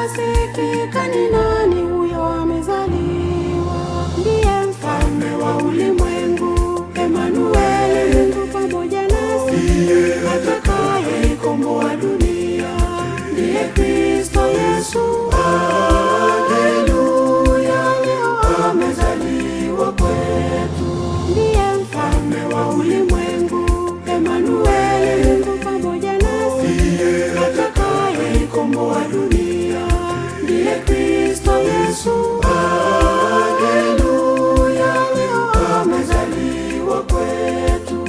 itasikika ni nani huyo amezaliwa. Ndiye mfalme wa ulimwengu, Emanueli, Mungu pamoja nasi, atakayeikomboa dunia. Ndiye Kristo Yesu, haleluya, leo amezaliwa kwetu. Ndiye mfalme wa ulimwengu, Emanueli, Mungu pamoja nasi, atakayeikomboa dunia. Ndiye Kristo Yesu, haleluya, leo amezaliwa kwetu.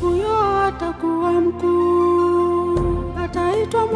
Huyo atakuwa mkuu, ataitwa